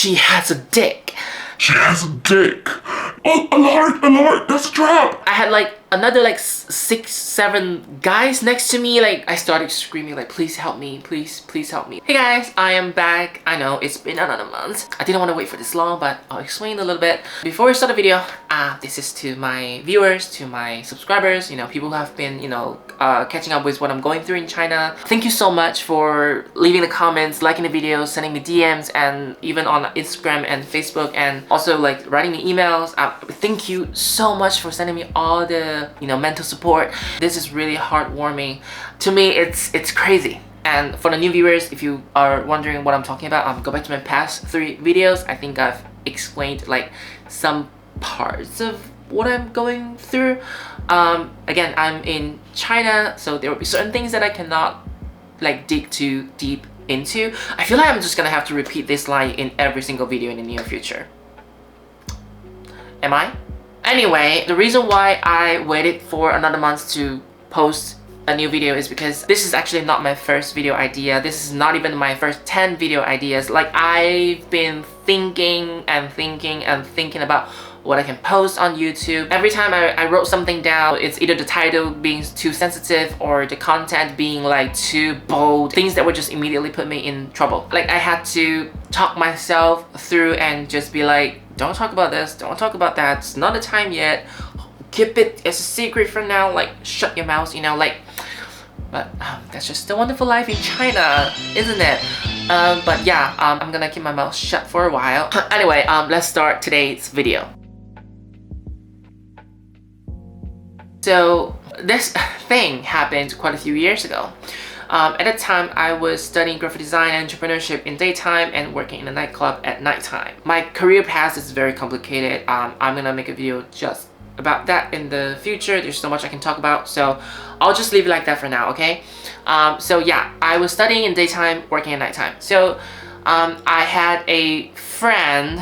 She has a dick. She has a dick. Oh, alert, that's a trap. I had like another like 6-7 guys next to me. Like I started screaming like, please help me, please help me. Hey guys, I am back. I know it's been another month. I didn't want to wait for this long, but I'll explain a little bit. Before we start the video, this is to my viewers, to my subscribers, you know, people who have been, you know, catching up with what I'm going through in China. Thank you so much for leaving the comments, liking the videos, sending me DMs, and even on Instagram and Facebook, and also like writing me emails. Thank you so much for sending me all the, you know, mental support. This is really heartwarming. To me, it's crazy. And for the new viewers, if you are wondering what I'm talking about, go back to my past 3 videos. I think I've explained like some parts of what I'm going through. Again, I'm in China, so there will be certain things that I cannot like dig too deep into. I feel like I'm just gonna have to repeat this line in every single video in the near future. Am I? Anyway, the reason why I waited for another month to post a new video is because this is actually not my first video idea. This is not even my first 10 video ideas. Like, I've been thinking about what I can post on YouTube. Every time I wrote something down, it's either the title being too sensitive or the content being like too bold, things that would just immediately put me in trouble. Like, I had to talk myself through and just be like, don't talk about this, don't talk about that, it's not the time yet, keep it as a secret for now, like shut your mouth, you know, like. But that's just the wonderful life in China, isn't it? But yeah, I'm gonna keep my mouth shut for a while. Anyway, let's start today's video. So this thing happened quite a few years ago. At the time, I was studying graphic design and entrepreneurship in daytime and working in a nightclub at nighttime. My career path is very complicated. I'm gonna make a video just about that in the future. There's so much I can talk about, so I'll just leave it like that for now, okay? So yeah, I was studying in daytime, working at nighttime. So I had a friend.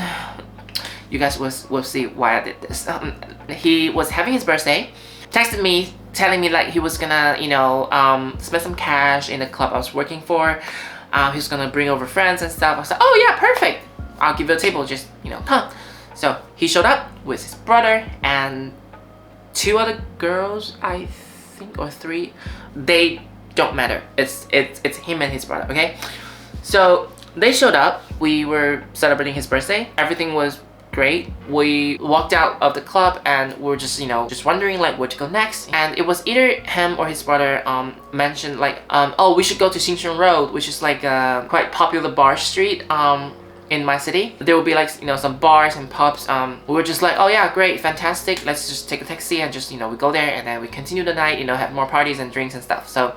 You guys will see why I did this. He was having his birthday, texted me telling me like he was gonna, you know, spend some cash in the club I was working for. He was gonna bring over friends and stuff. I was like, oh yeah, perfect. I'll give you a table, just, you know, huh. So he showed up with his brother and 2 other girls, I think, or 3. They don't matter. It's him and his brother, okay? So they showed up. We were celebrating his birthday. Everything was great. We walked out of the club and we were just, you know, just wondering like where to go next. And it was either him or his brother mentioned like, oh, we should go to Xincheng Road, which is like a quite popular bar street in my city. There will be like, you know, some bars and pubs. We were just like, oh yeah, great, fantastic. Let's just take a taxi and just, you know, we go there and then we continue the night, you know, have more parties and drinks and stuff. So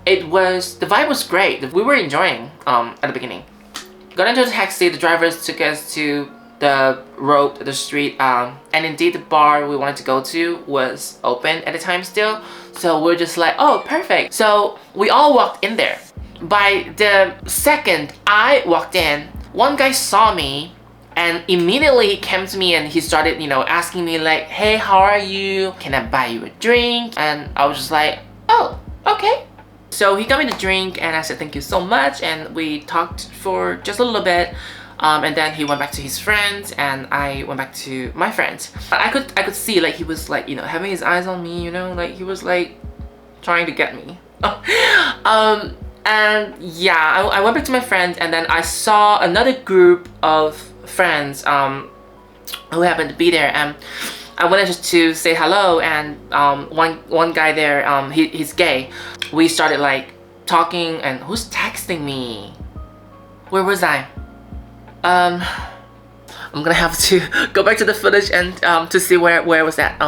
the vibe was great. We were enjoying at the beginning. Got into the taxi, the drivers took us to the road, the street, and indeed the bar we wanted to go to was open at the time still. So we're just like, oh, perfect. So we all walked in there. By the second I walked in, one guy saw me and immediately he came to me and he started, you know, asking me like, hey, how are you? Can I buy you a drink? And I was just like, oh, okay. So he got me the drink and I said, thank you so much. And we talked for just a little bit. And then he went back to his friends and I went back to my friends. I could see like he was like, you know, having his eyes on me, you know, like he was like trying to get me. And yeah, I went back to my friends and then I saw another group of friends who happened to be there, and I wanted just to say hello. And one guy there, he's gay. We started like talking, and who's texting me? Where was I? I'm gonna have to go back to the footage and to see where was that.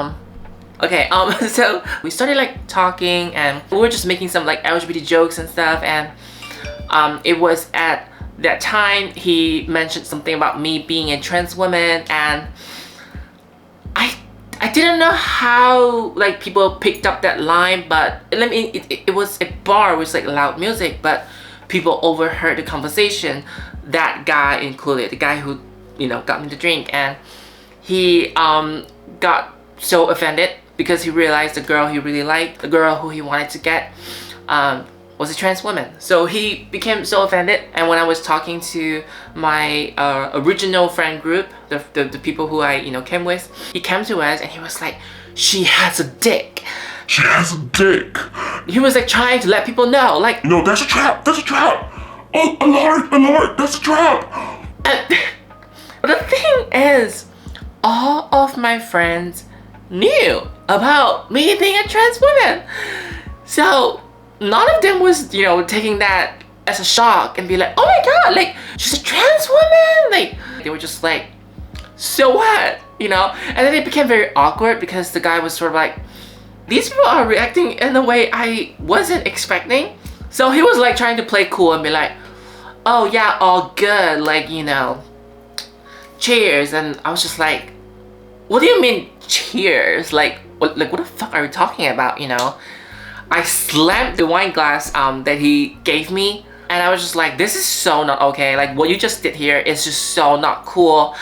Okay, so we started like talking and we were just making some like LGBT jokes and stuff, and it was at that time he mentioned something about me being a trans woman, and I didn't know how like people picked up that line, but I mean it was a bar with like loud music, but people overheard the conversation. That guy included, the guy who, you know, got me the drink, and he got so offended because he realized the girl he really liked, the girl who he wanted to get, was a trans woman. So he became so offended, and when I was talking to my original friend group, the people who I came with, he came to us and he was like, she has a dick. She has a dick. He was like trying to let people know, like, No, that's a trap. That's a trap. Oh, alert, that's a trap. and the thing is, all of my friends knew about me being a trans woman. So none of them was, taking that as a shock and be like, oh my god, like, she's a trans woman. Like, they were just like, so what? And then it became very awkward because the guy was sort of like, these people are reacting in a way I wasn't expecting. So he was like trying to play cool and be like, oh yeah, all good, like, cheers. And I was just like, what do you mean cheers? Like what the fuck are you talking about? I slammed the wine glass that he gave me, and I was just like, this is so not okay. Like, what you just did here is just so not cool.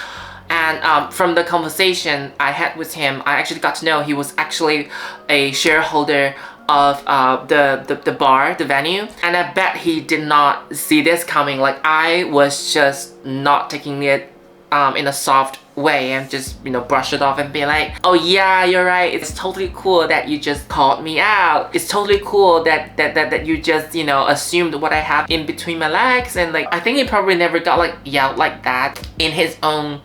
And from the conversation I had with him, I actually got to know he was actually a shareholder of the bar, the venue. And I bet he did not see this coming. Like, I was just not taking it in a soft way and just brush it off and be like, oh yeah, you're right, it's totally cool that you just called me out. It's totally cool that you just assumed what I have in between my legs. And like, I think he probably never got like yelled like that in his own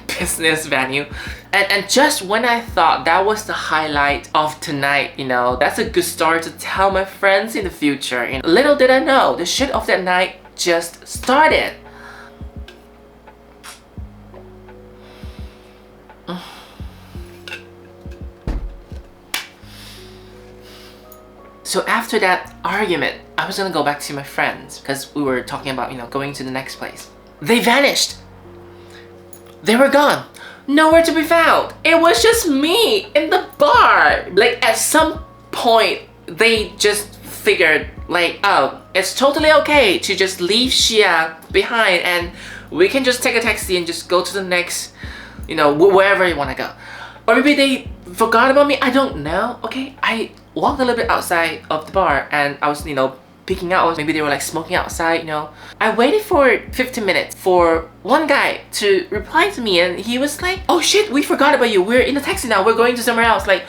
business venue. And just when I thought that was the highlight of tonight, that's a good story to tell my friends in the future. And little did I know, the shit of that night just started. So after that argument, I was gonna go back to my friends because we were talking about, going to the next place. They vanished. They were gone. Nowhere to be found. It was just me in the bar. Like, at some point, they just figured like, oh, it's totally okay to just leave Shia behind and we can just take a taxi and just go to the next, wherever you wanna go. Or maybe they forgot about me, I don't know. Okay, I walked a little bit outside of the bar and I was, peeking out. Maybe they were like smoking outside, I waited for 15 minutes for one guy to reply to me, and he was like, oh shit, we forgot about you. We're in the taxi now. We're going to somewhere else. Like,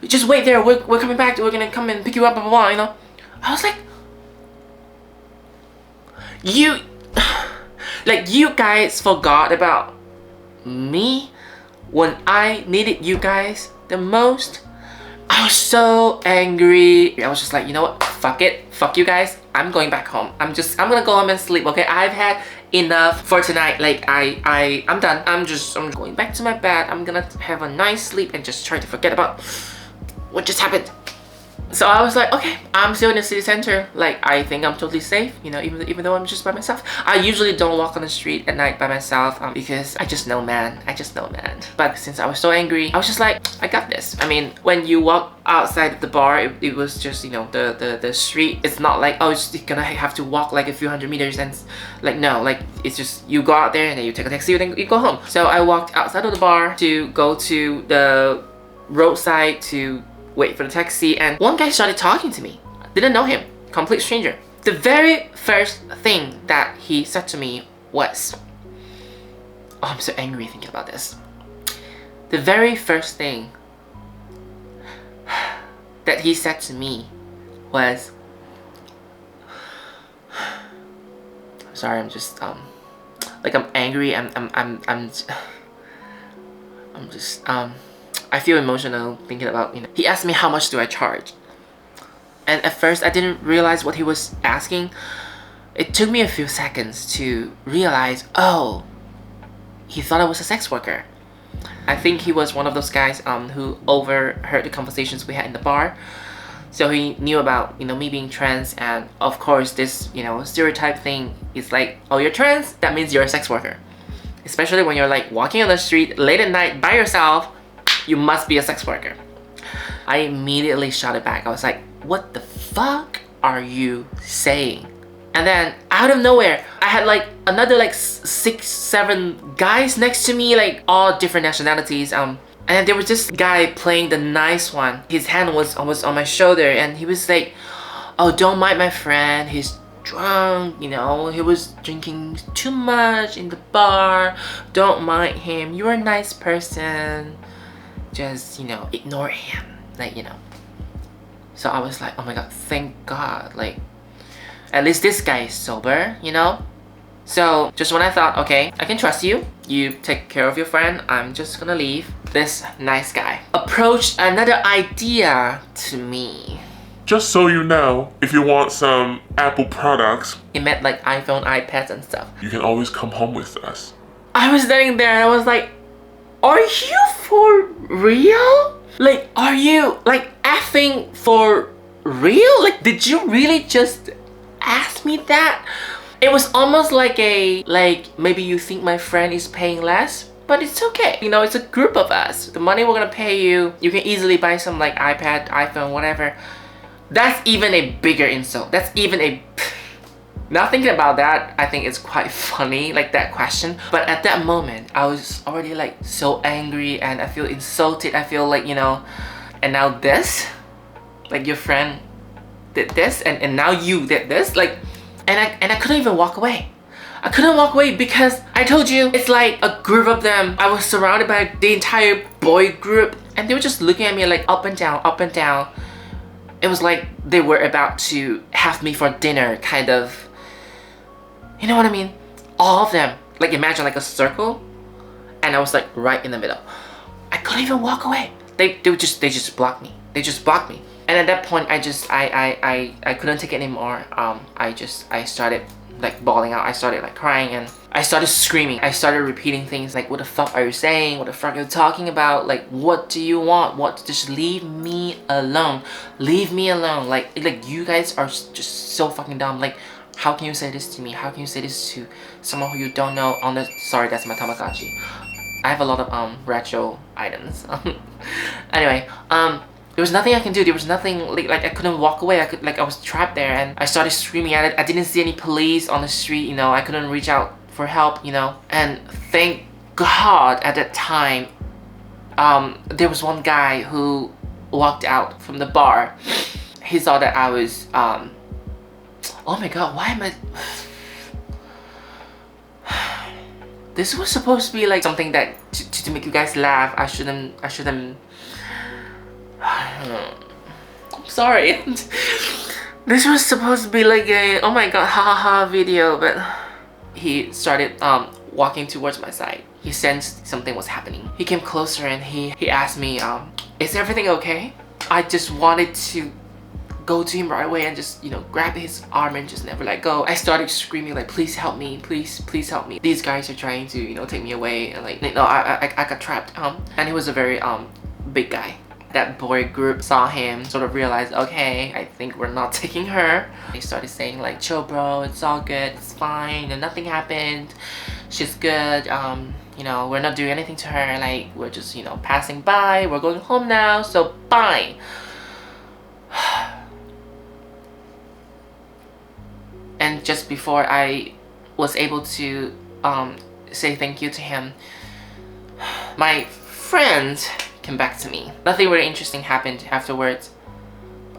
just wait there. We're coming back. We're gonna come and pick you up, blah, blah, blah, I was like, you guys forgot about me when I needed you guys the most. I was so angry. I was just like, you know what? Fuck it. Fuck you guys. I'm going back home. I'm gonna go home and sleep, okay? I've had enough for tonight. Like, I'm done. I'm going back to my bed. I'm gonna have a nice sleep and just try to forget about what just happened. So I was like, okay, I'm still in the city center. Like, I think I'm totally safe, even though I'm just by myself. I usually don't walk on the street at night by myself because I just know, man. But since I was so angry, I was just like, I got this. I mean, when you walk outside of the bar, it was just, the street. It's not like, oh, you're gonna have to walk like a few hundred meters and like, no, like, it's just, you go out there and then you take a taxi and then you go home. So I walked outside of the bar to go to the roadside to wait for the taxi, and one guy started talking to me. Didn't know him, complete stranger. The very first thing that he said to me was, oh, I'm so angry thinking about this. The very first thing that he said to me was, I'm sorry, I'm just like, I'm angry. I feel emotional thinking about, he asked me how much do I charge. And at first I didn't realize what he was asking. It took me a few seconds to realize, oh, he thought I was a sex worker. I think he was one of those guys who overheard the conversations we had in the bar. So he knew about, me being trans, and of course this, stereotype thing is like, oh, you're trans, that means you're a sex worker. Especially when you're like walking on the street late at night by yourself, you must be a sex worker. I immediately shouted back. I was like, what the fuck are you saying? And then out of nowhere, I had like another like 6-7 guys next to me, like all different nationalities. And then there was this guy playing the nice one. His hand was almost on my shoulder, and he was like, oh, don't mind my friend, he's drunk, you know, he was drinking too much in the bar, don't mind him, you're a nice person, just, you know, ignore him, like, you know. So I was like, oh my god, thank god, like, at least this guy is sober, you know. So just when I thought, okay, I can trust you, you take care of your friend, I'm just gonna leave, this nice guy approached another idea to me. Just so you know, if you want some Apple products, It meant like iPhone, iPads and stuff. you can always come home with us. I was standing there and I was like, are you for real? Like, are you like effing for real? Like, did you really just ask me that? It was almost like a, like, maybe you think my friend is paying less, but it's okay. You know, it's a group of us. The money we're gonna pay you, you can easily buy some like iPad, iPhone, whatever. That's even a bigger insult. That's even a... Now thinking about that, I think it's quite funny, like that question. But at that moment, I was already like so angry and I feel insulted. I feel like, you know, and now this, like your friend did this and now you did this, like, and I couldn't even walk away. I couldn't walk away because I told you, it's like a group of them. I was surrounded by the entire boy group and they were just looking at me like up and down, up and down. It was like they were about to have me for dinner, kind of. You know what I mean? All of them. Like imagine like a circle and I was like right in the middle. I couldn't even walk away. They just blocked me. They just blocked me. And at that point I couldn't take it anymore. I started like bawling out. I started like crying and I started screaming. I started repeating things like, what the fuck are you saying? What the fuck are you talking about? Like, what do you want? What? Just leave me alone. Leave me alone. Like you guys are just so fucking dumb. Like, how can you say this to me? How can you say this to someone who you don't know on the... Sorry, that's my Tamagotchi. I have a lot of retro items. Anyway, there was nothing I can do. There was nothing, like I couldn't walk away. I was trapped there and I started screaming at it. I didn't see any police on the street, you know. I couldn't reach out for help, you know. And thank God at that time, there was one guy who walked out from the bar. He saw that I was, oh my god, why am I... This was supposed to be like something that to make you guys laugh. I shouldn't I'm sorry. This was supposed to be like a oh my god ha ha ha video, but he started walking towards my side. He sensed something was happening. He came closer and he asked me, is everything okay? I just wanted to go to him right away and just, you know, grab his arm and just never let go. I started screaming like, please help me, please help me. These guys are trying to, you know, take me away and like, no, I got trapped. And he was a very big guy. That boy group saw him, sort of realized, okay, I think we're not taking her. They started saying like, chill bro, it's all good, it's fine, and nothing happened. She's good, you know, we're not doing anything to her, like, we're just, you know, passing by, we're going home now, so bye. And just before I was able to say thank you to him, my friends came back to me. Nothing really interesting happened afterwards.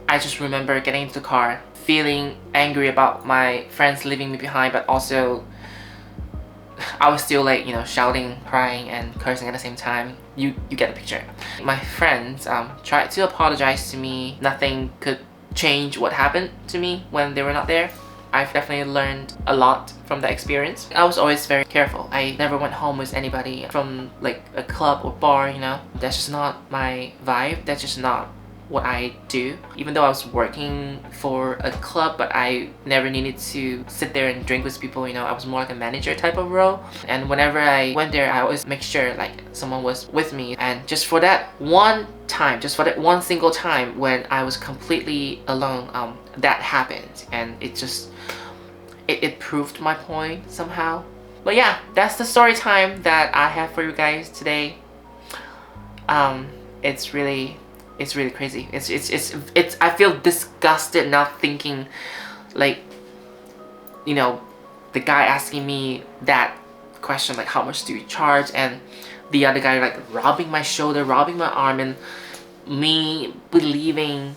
I just remember getting into the car, feeling angry about my friends leaving me behind, but also I was still like, you know, shouting, crying, and cursing at the same time. You get the picture. My friends tried to apologize to me. Nothing could change what happened to me when they were not there. I've definitely learned a lot from that experience. I was always very careful. I never went home with anybody from like a club or bar, you know. That's just not my vibe. That's just not what I do. Even though I was working for a club, but I never needed to sit there and drink with people, you know. I was more like a manager type of role. And whenever I went there, I always make sure like someone was with me. And just for that one time, just for that one single time when I was completely alone, that happened. And it just, it proved my point somehow. But yeah, that's the story time that I have for you guys today. It's really crazy. It's I feel disgusted now thinking like, you know, the guy asking me that question like, how much do you charge, and the other guy like rubbing my shoulder, rubbing my arm, and me believing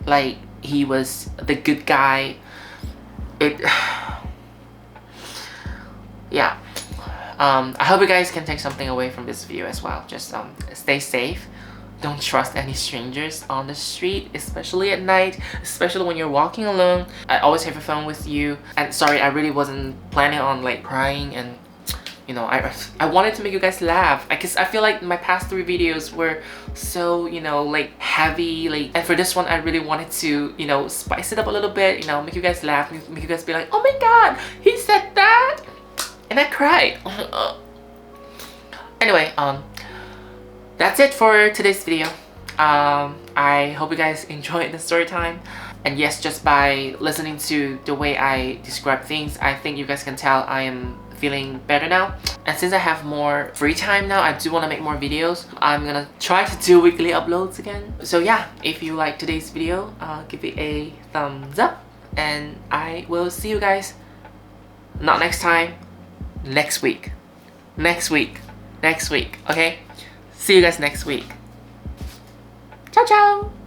like he was the good guy. It yeah. I hope you guys can take something away from this video as well. Just stay safe. Don't trust any strangers on the street, especially at night, especially when you're walking alone. I always have your phone with you. And sorry, I really wasn't planning on like crying, and you know, I wanted to make you guys laugh, because I feel like my past 3 videos were so, you know, like heavy, like, and for this one I really wanted to, you know, spice it up a little bit, you know, make you guys laugh, make you guys be like, oh my god, he said that, and I cried. Anyway, that's it for today's video. I hope you guys enjoyed the story time. And yes, just by listening to the way I describe things, I think you guys can tell I am feeling better now. And since I have more free time now, I do want to make more videos. I'm gonna try to do weekly uploads again. So yeah, if you like today's video, give it a thumbs up, and I will see you guys not next time, next week, okay? See you guys next week. Ciao ciao.